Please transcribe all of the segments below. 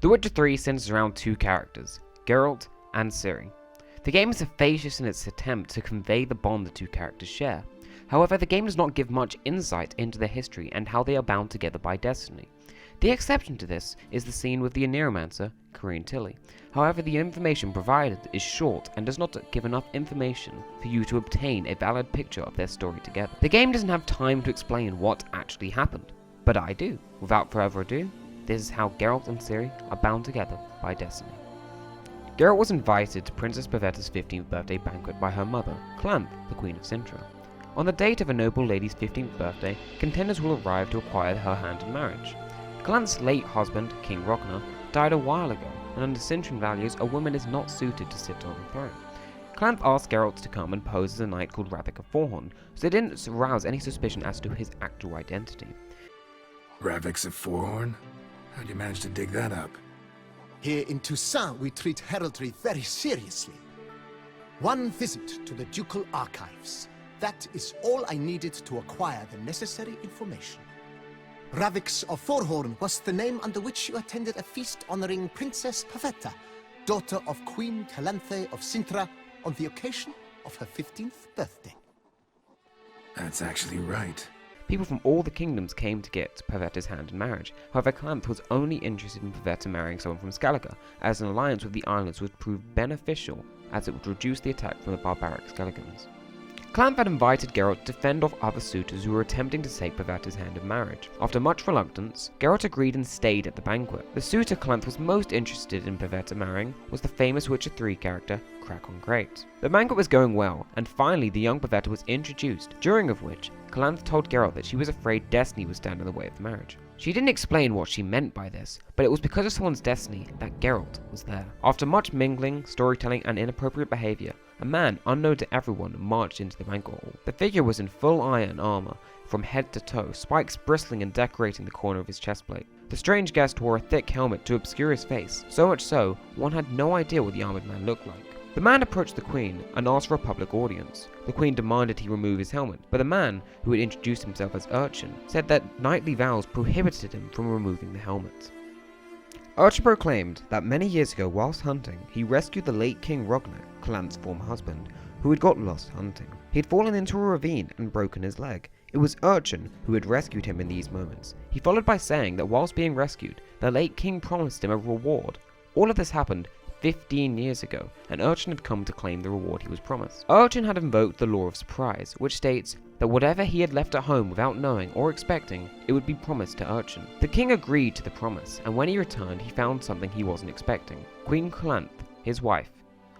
The Witcher 3 centers around two characters, Geralt and Ciri. The game is efficacious in its attempt to convey the bond the two characters share. However, the game does not give much insight into their history and how they are bound together by destiny. The exception to this is the scene with the Necromancer, Ciri and Tilly. However, the information provided is short and does not give enough information for you to obtain a valid picture of their story together. The game doesn't have time to explain what actually happened, but I do. Without further ado, this is how Geralt and Ciri are bound together by destiny. Geralt was invited to Princess Pavetta's 15th birthday banquet by her mother, Clanthe, the Queen of Cintra. On the date of a noble lady's 15th birthday, contenders will arrive to acquire her hand in marriage. Clanthe's late husband, King Ragnar, died a while ago, and under Cintran values, a woman is not suited to sit on the throne. Clanthe asked Geralt to come and pose as a knight called Ravik of Forhorn, so they didn't arouse any suspicion as to his actual identity. Ravik of Forhorn? How'd you manage to dig that up? Here in Toussaint, we treat heraldry very seriously. One visit to the ducal archives. That is all I needed to acquire the necessary information. Ravik of Forhorn was the name under which you attended a feast honoring Princess Pavetta, daughter of Queen Calanthe of Cintra, on the occasion of her 15th birthday. That's actually right. People from all the kingdoms came to get Pavetta's hand in marriage. However, Clanthe was only interested in Pavetta marrying someone from Skellige, as an alliance with the islands would prove beneficial as it would reduce the attack from the barbaric Skelligans. Clanthe had invited Geralt to fend off other suitors who were attempting to take Pavetta's hand in marriage. After much reluctance, Geralt agreed and stayed at the banquet. The suitor Clanthe was most interested in Pavetta marrying was the famous Witcher 3 character, Cracon Great. The banquet was going well, and finally the young Pavetta was introduced, during of which Clanthe told Geralt that she was afraid destiny would stand in the way of the marriage. She didn't explain what she meant by this, but it was because of someone's destiny that Geralt was there. After much mingling, storytelling, and inappropriate behavior, a man unknown to everyone marched into the banquet hall. The figure was in full iron armor from head to toe, spikes bristling and decorating the corner of his chestplate. The strange guest wore a thick helmet to obscure his face, so much so, one had no idea what the armored man looked like. The man approached the Queen and asked for a public audience. The Queen demanded he remove his helmet, but the man, who had introduced himself as Urcheon, said that knightly vows prohibited him from removing the helmet. Urcheon proclaimed that many years ago, whilst hunting, he rescued the late King Ragnar, Clanthe's former husband, who had got lost hunting. He had fallen into a ravine and broken his leg. It was Urcheon who had rescued him in these moments. He followed by saying that whilst being rescued, the late king promised him a reward. All of this happened 15 years ago, and Urcheon had come to claim the reward he was promised. Urcheon had invoked the law of surprise, which states that whatever he had left at home without knowing or expecting, it would be promised to Urcheon. The king agreed to the promise, and when he returned, he found something he wasn't expecting. Queen Clanthe, his wife,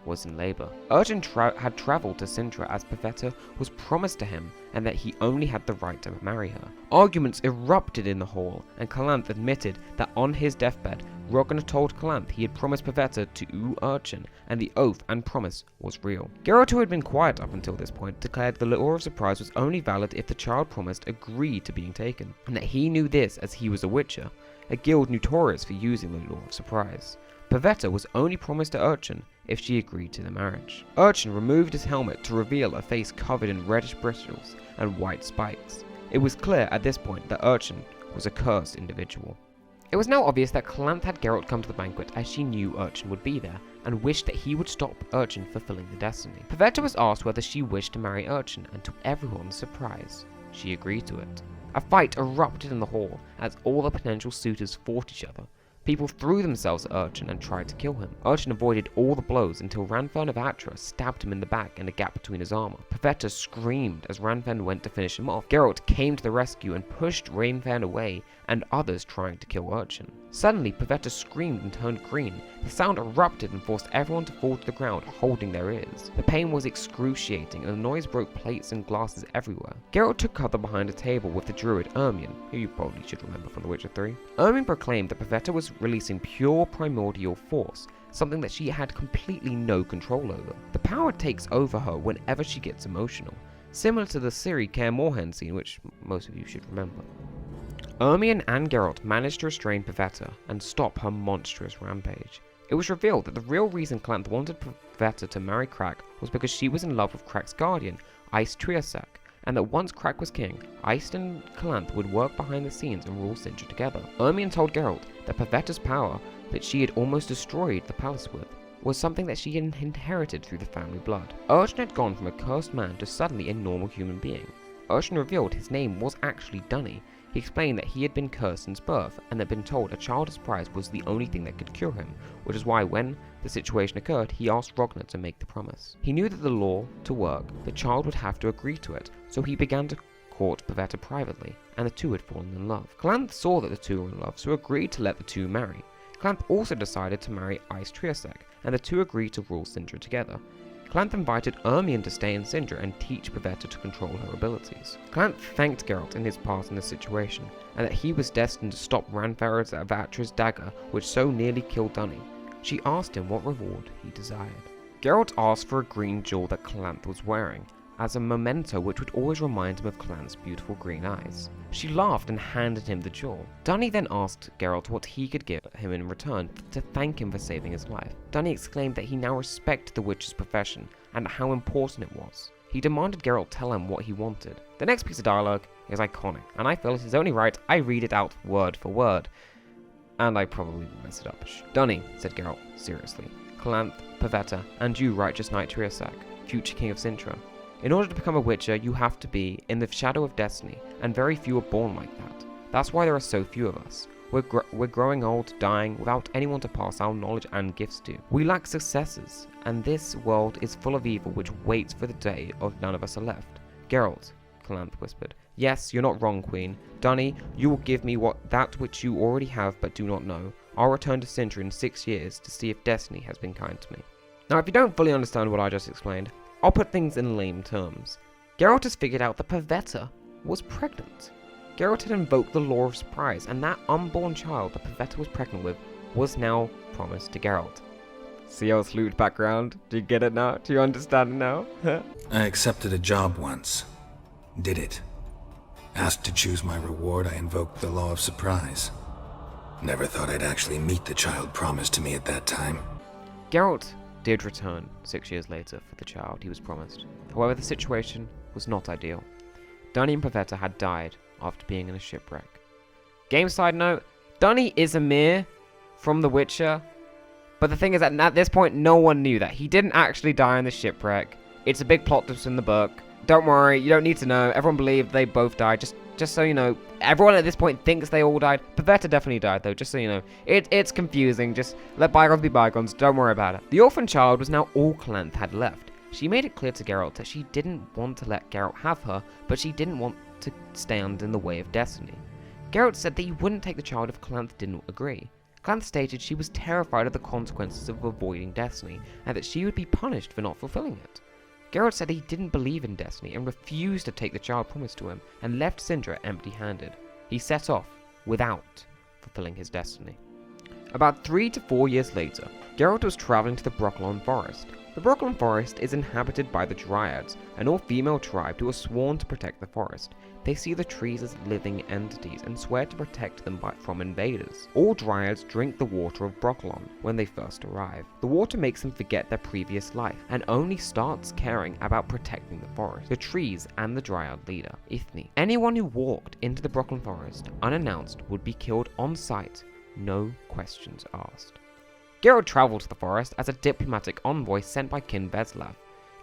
was in labor. Urcheon had traveled to Cintra as Pavetta was promised to him and that he only had the right to marry her. Arguments erupted in the hall, and Clanthe admitted that on his deathbed, Ragnar told Clanthe he had promised Pavetta to Urcheon, and the oath and promise was real. Geralt, who had been quiet up until this point, declared the law of surprise was only valid if the child promised agreed to being taken, and that he knew this as he was a Witcher, a guild notorious for using the law of surprise. Pavetta was only promised to Urcheon if she agreed to the marriage. Urcheon removed his helmet to reveal a face covered in reddish bristles and white spikes. It was clear at this point that Urcheon was a cursed individual. It was now obvious that Clanthe had Geralt come to the banquet as she knew Urcheon would be there, and wished that he would stop Urcheon fulfilling the destiny. Pavetta was asked whether she wished to marry Urcheon, and to everyone's surprise, she agreed to it. A fight erupted in the hall as all the potential suitors fought each other. People threw themselves at Urcheon and tried to kill him. Urcheon avoided all the blows until Ranfern of Wtcher stabbed him in the back and a gap between his armor. Pavetta screamed as Ranfern went to finish him off. Geralt came to the rescue and pushed Ranfern away, and others trying to kill Urcheon. Suddenly, Pavetta screamed and turned green. The sound erupted and forced everyone to fall to the ground, holding their ears. The pain was excruciating, and the noise broke plates and glasses everywhere. Geralt took cover behind a table with the druid Urcheon, who you probably should remember from The Witcher 3. Urcheon proclaimed that Pavetta was releasing pure primordial force, something that she had completely no control over. The power takes over her whenever she gets emotional, similar to the Ciri Kaer Morhen scene, which most of you should remember. Urcheon and Geralt managed to restrain Pavetta and stop her monstrous rampage. It was revealed that the real reason Clanthe wanted Pavetta to marry Crack was because she was in love with Crack's guardian, Ice Triasak, and that once Crack was king, Aist and Calanthe would work behind the scenes and rule Cintra together. Urcheon told Geralt that Pavetta's power that she had almost destroyed the palace with was something that she had inherited through the family blood. Urcheon had gone from a cursed man to suddenly a normal human being. Urcheon revealed his name was actually Dunny. He explained that he had been cursed since birth and had been told a child's prize was the only thing that could cure him, which is why when the situation occurred, he asked Rogner to make the promise. He knew that the law to work, the child would have to agree to it, so he began to court Pavetta privately, and the two had fallen in love. Calanthe saw that the two were in love, so agreed to let the two marry. Calanthe also decided to marry Aist Triasek, and the two agreed to rule Cintra together. Calanthe invited Urcheon to stay in Cintra and teach Pavetta to control her abilities. Calanthe thanked Geralt in his part in the situation, and that he was destined to stop Ranfarrod's Wtcher's dagger, which so nearly killed Dunny. She asked him what reward he desired. Geralt asked for a green jewel that Calanthe was wearing, as a memento which would always remind him of Calanthe's beautiful green eyes. She laughed and handed him the jewel. Dunny then asked Geralt what he could give him in return to thank him for saving his life. Dunny exclaimed that he now respected the witch's profession and how important it was. He demanded Geralt tell him what he wanted. The next piece of dialogue is iconic, and I feel it is only right I read it out word for word. And I probably will mess it up. Dunny, said Geralt seriously, Calanthe, Pavetta, and you, righteous knight Triasek, future king of Cintra. In order to become a Witcher, you have to be in the shadow of destiny, and very few are born like that. That's why there are so few of us. We're growing old, dying, without anyone to pass our knowledge and gifts to. We lack successors, and this world is full of evil which waits for the day of none of us are left. Geralt, Calanthe whispered. Yes, you're not wrong, Queen. Dunny, you will give me that which you already have but do not know. I'll return to Cintra in 6 years to see if destiny has been kind to me. Now, if you don't fully understand what I just explained, I'll put things in lame terms. Geralt has figured out that Pavetta was pregnant. Geralt had invoked the law of surprise, and that unborn child that Pavetta was pregnant with was now promised to Geralt. See our salute background? Do you get it now? Do you understand it now? I accepted a job once. Did it. Asked to choose my reward, I invoked the law of surprise. Never thought I'd actually meet the child promised to me at that time. Geralt did return 6 years later for the child he was promised. However, the situation was not ideal. Dunny and Pavetta had died after being in a shipwreck. Game side note, Dunny is Emir from The Witcher, but the thing is that at this point no one knew that. He didn't actually die in the shipwreck. It's a big plot twist in the book. Don't worry, you don't need to know. Everyone believed they both died. Just so you know, everyone at this point thinks they all died. Pavetta definitely died though, just so you know. It's confusing, just let bygones be bygones, don't worry about it. The orphan child was now all Calanthe had left. She made it clear to Geralt that she didn't want to let Geralt have her, but she didn't want to stand in the way of destiny. Geralt said that he wouldn't take the child if Calanthe didn't agree. Calanthe stated she was terrified of the consequences of avoiding destiny, and that she would be punished for not fulfilling it. Geralt said he didn't believe in destiny and refused to take the child promised to him, and left Cintra empty-handed. He set off without fulfilling his destiny. About 3 to 4 years later, Geralt was traveling to the Brokilon forest. The Brokilon forest is inhabited by the Dryads, an all-female tribe who are sworn to protect the forest. They see the trees as living entities and swear to protect them from invaders. All Dryads drink the water of Brokilon when they first arrive. The water makes them forget their previous life and only starts caring about protecting the forest, the trees, and the Dryad leader, Ithne. Anyone who walked into the Brokilon forest unannounced would be killed on sight, no questions asked. Geralt travelled to the forest as a diplomatic envoy sent by King Vezlav.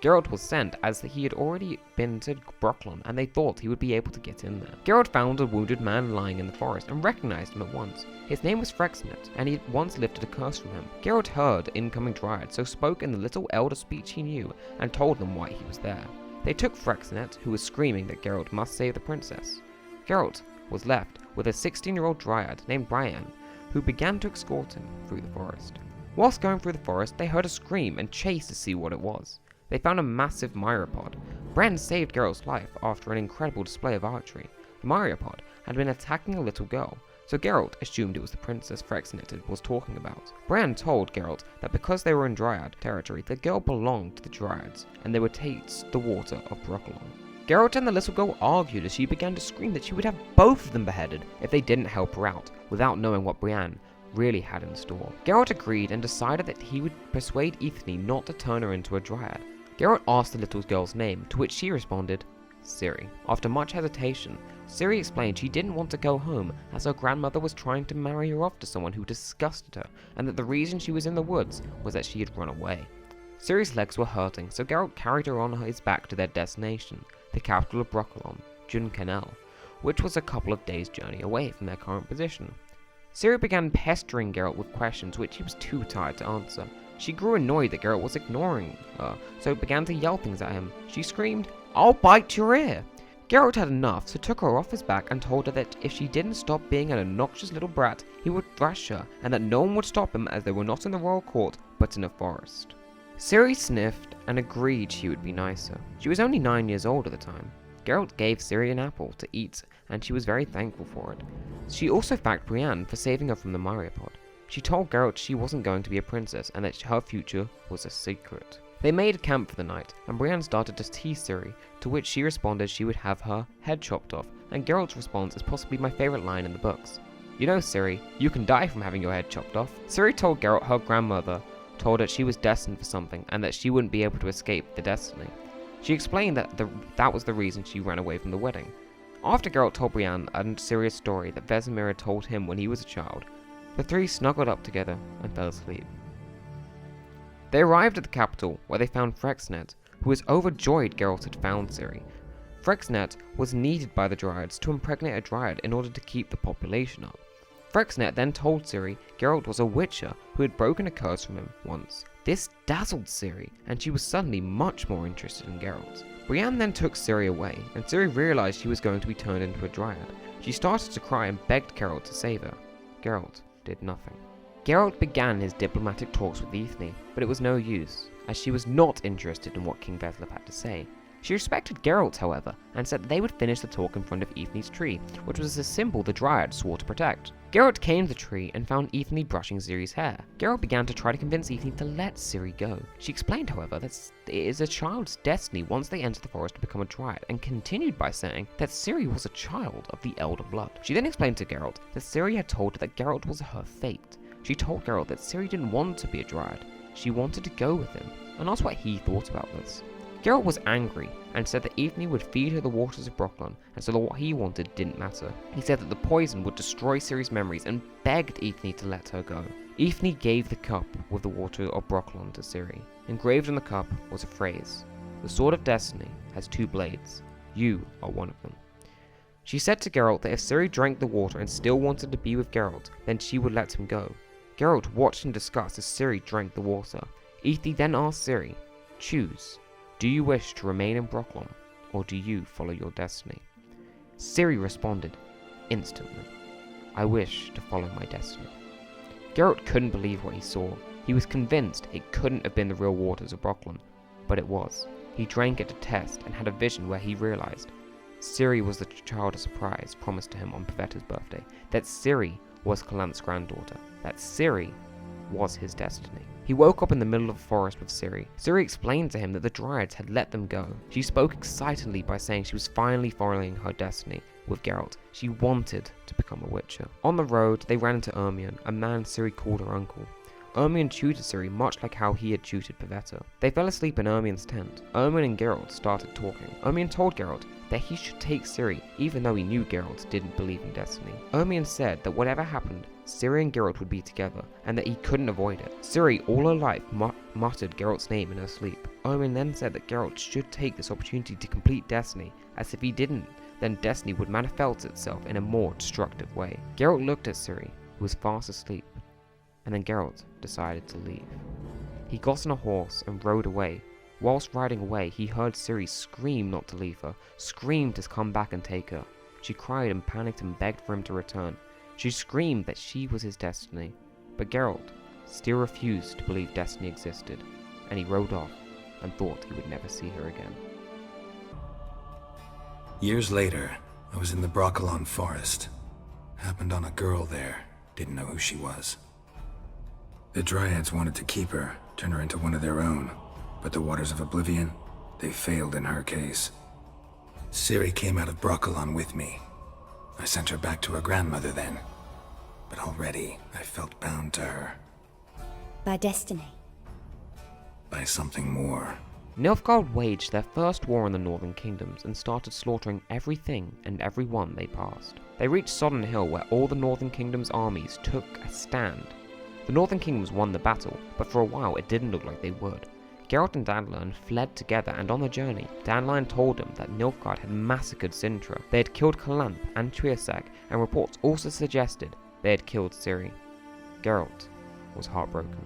Geralt was sent as he had already been to Brokilon and they thought he would be able to get in there. Geralt found a wounded man lying in the forest and recognized him at once. His name was Frexnet, and he had once lifted a curse from him. Geralt heard incoming Dryad, so spoke in the little elder speech he knew and told them why he was there. They took Frexnet, who was screaming that Geralt must save the princess. Geralt was left with a 16-year-old Dryad named Brienne, who began to escort him through the forest. Whilst going through the forest, they heard a scream and chased to see what it was. They found a massive myriapod. Bran saved Geralt's life after an incredible display of archery. The myriapod had been attacking a little girl, so Geralt assumed it was the princess Frexnet was talking about. Bran told Geralt that because they were in Dryad territory, the girl belonged to the Dryads, and they would taste the water of Brokilon. Geralt and the little girl argued as she began to scream that she would have both of them beheaded if they didn't help her out, without knowing what Brienne really had in store. Geralt agreed and decided that he would persuade Ithne not to turn her into a Dryad. Geralt asked the little girl's name, to which she responded, Ciri. After much hesitation, Ciri explained she didn't want to go home as her grandmother was trying to marry her off to someone who disgusted her, and that the reason she was in the woods was that she had run away. Ciri's legs were hurting, so Geralt carried her on his back to their destination, the capital of Brokilon, Juncanel, which was a couple of days' journey away from their current position. Ciri began pestering Geralt with questions which he was too tired to answer. She grew annoyed that Geralt was ignoring her, so began to yell things at him. She screamed, "I'll bite your ear!" Geralt had enough, so took her off his back and told her that if she didn't stop being an obnoxious little brat, he would thrash her, and that no one would stop him as they were not in the royal court, but in a forest. Ciri sniffed and agreed she would be nicer. She was only 9 years old at the time. Geralt gave Ciri an apple to eat, and she was very thankful for it. She also thanked Brienne for saving her from the myriapod. She told Geralt she wasn't going to be a princess, and that her future was a secret. They made camp for the night, and Brienne started to tease Ciri, to which she responded she would have her head chopped off, and Geralt's response is possibly my favourite line in the books. "You know, Ciri, you can die from having your head chopped off." Ciri told Geralt her grandmother told her she was destined for something, and that she wouldn't be able to escape the destiny. She explained that that was the reason she ran away from the wedding. After Geralt told Brienne and Ciri's story that Vesemir had told him when he was a child, the three snuggled up together and fell asleep. They arrived at the capital, where they found Frexnet, who was overjoyed Geralt had found Ciri. Frexnet was needed by the Dryads to impregnate a Dryad in order to keep the population up. Frexnet then told Ciri Geralt was a Witcher who had broken a curse from him once. This dazzled Ciri, and she was suddenly much more interested in Geralt. Brienne then took Ciri away, and Ciri realized she was going to be turned into a Dryad. She started to cry and begged Geralt to save her. Geralt did nothing. Geralt began his diplomatic talks with Ethne, but it was no use, as she was not interested in what King Veslov had to say. She respected Geralt, however, and said that they would finish the talk in front of Ethne's tree, which was a symbol the Dryad swore to protect. Geralt came to the tree and found Ethne brushing Ciri's hair. Geralt began to try to convince Ethne to let Ciri go. She explained, however, that it is a child's destiny once they enter the forest to become a Dryad, and continued by saying that Ciri was a child of the Elder Blood. She then explained to Geralt that Ciri had told her that Geralt was her fate. She told Geralt that Ciri didn't want to be a Dryad. She wanted to go with him, and asked what he thought about this. Geralt was angry, and said that Ethne would feed her the waters of Brokilon, and so that what he wanted didn't matter. He said that the poison would destroy Ciri's memories, and begged Ethne to let her go. Ethne gave the cup with the water of Brokilon to Ciri. Engraved on the cup was a phrase: "The sword of destiny has two blades. You are one of them." She said to Geralt that if Ciri drank the water and still wanted to be with Geralt, then she would let him go. Geralt watched in disgust as Ciri drank the water. Ethne then asked Ciri, "Choose. Do you wish to remain in Brokilon, or do you follow your destiny?" Ciri responded instantly, "I wish to follow my destiny." Geralt couldn't believe what he saw. He was convinced it couldn't have been the real waters of Brokilon, but it was. He drank it to test and had a vision where he realized Ciri was the child of surprise promised to him on Pavetta's birthday, that Ciri was Callant's granddaughter, that Ciri was his destiny. He woke up in the middle of the forest with Ciri. Ciri explained to him that the Dryads had let them go. She spoke excitedly by saying she was finally following her destiny with Geralt. She wanted to become a Witcher. On the road, they ran into Urcheon, a man Ciri called her uncle. Urcheon tutored Ciri much like how he had tutored Pavetta. They fell asleep in Urcheon's tent. Urcheon and Geralt started talking. Urcheon told Geralt that he should take Ciri, even though he knew Geralt didn't believe in destiny. Urcheon said that whatever happened, Ciri and Geralt would be together, and that he couldn't avoid it. Ciri, all her life, muttered Geralt's name in her sleep. Urcheon then said that Geralt should take this opportunity to complete destiny, as if he didn't, then destiny would manifest itself in a more destructive way. Geralt looked at Ciri, who was fast asleep, and then Geralt decided to leave. He got on a horse and rode away. Whilst riding away, he heard Ciri scream not to leave her, scream to come back and take her. She cried and panicked and begged for him to return. She screamed that she was his destiny, but Geralt still refused to believe destiny existed, and he rode off and thought he would never see her again. Years later, I was in the Brokilon forest. Happened on a girl there, didn't know who she was. The Dryads wanted to keep her, turn her into one of their own, but the Waters of Oblivion, they failed in her case. Ciri came out of Brokilon with me. I sent her back to her grandmother then, but already I felt bound to her. By destiny. By something more. Nilfgaard waged their first war in the Northern Kingdoms and started slaughtering everything and everyone they passed. They reached Sodden Hill, where all the Northern Kingdoms' armies took a stand. The Northern Kingdoms won the battle, but for a while it didn't look like they would. Geralt and Dandelion fled together, and on the journey, Dandelion told him that Nilfgaard had massacred Cintra. They had killed Calamp and Triasac, and reports also suggested they had killed Ciri. Geralt was heartbroken.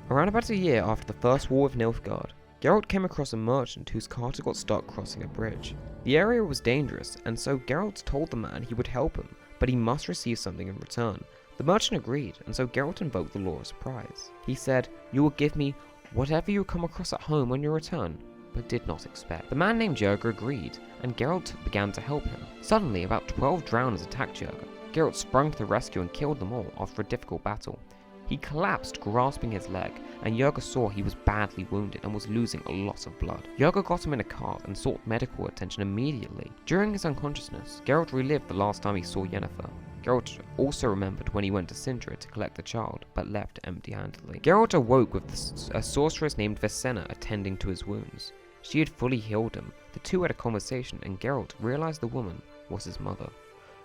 Around about a year after the first war with Nilfgaard, Geralt came across a merchant whose cart got stuck crossing a bridge. The area was dangerous, and so Geralt told the man he would help him, but he must receive something in return. The merchant agreed, and so Geralt invoked the law of surprise. He said, "You will give me whatever you come across at home on your return," but did not expect. The man named Yerga agreed, and Geralt began to help him. Suddenly, about 12 drowners attacked Yerga. Geralt sprung to the rescue and killed them all after a difficult battle. He collapsed, grasping his leg, and Yerga saw he was badly wounded and was losing a lot of blood. Yerga got him in a cart and sought medical attention immediately. During his unconsciousness, Geralt relived the last time he saw Yennefer. Geralt also remembered when he went to Cintra to collect the child, but left empty-handedly. Geralt awoke with a sorceress named Vicenna attending to his wounds. She had fully healed him. The two had a conversation, and Geralt realized the woman was his mother.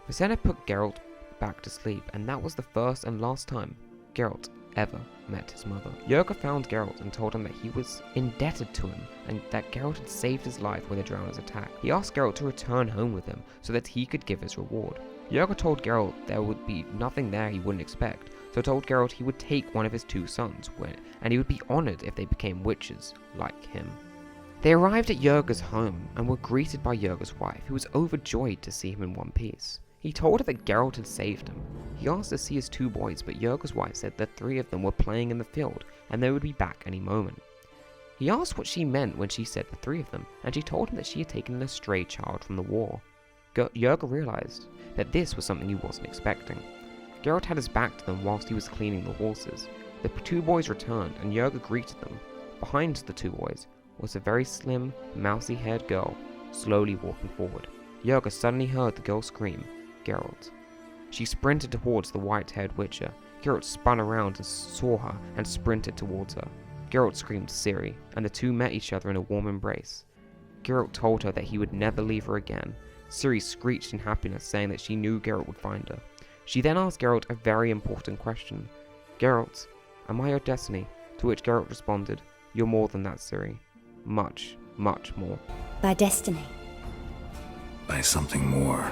Vicenna put Geralt back to sleep, and that was the first and last time Geralt ever met his mother. Yerga found Geralt and told him that he was indebted to him and that Geralt had saved his life when the drowners attacked. He asked Geralt to return home with him so that he could give his reward. Yerga told Geralt there would be nothing there he wouldn't expect, so told Geralt he would take one of his 2 sons, and he would be honored if they became witches like him. They arrived at Yerga's home and were greeted by Yerga's wife, who was overjoyed to see him in one piece. He told her that Geralt had saved him. He asked to see his 2 boys, but Yerga's wife said that 3 of them were playing in the field and they would be back any moment. He asked what she meant when she said the 3 of them, and she told him that she had taken an estray child from the war. Yerga realized that this was something he wasn't expecting. Geralt had his back to them whilst he was cleaning the horses. The 2 boys returned, and Yerga greeted them. Behind the 2 boys was a very slim, mousy-haired girl, slowly walking forward. Yerga suddenly heard the girl scream, "Geralt." She sprinted towards the white-haired Witcher. Geralt spun around and saw her and sprinted towards her. Geralt screamed Ciri, and the 2 met each other in a warm embrace. Geralt told her that he would never leave her again. Ciri screeched in happiness, saying that she knew Geralt would find her. She then asked Geralt a very important question. "Geralt, am I your destiny?" To which Geralt responded, "You're more than that, Ciri. Much, much more." By destiny. By something more.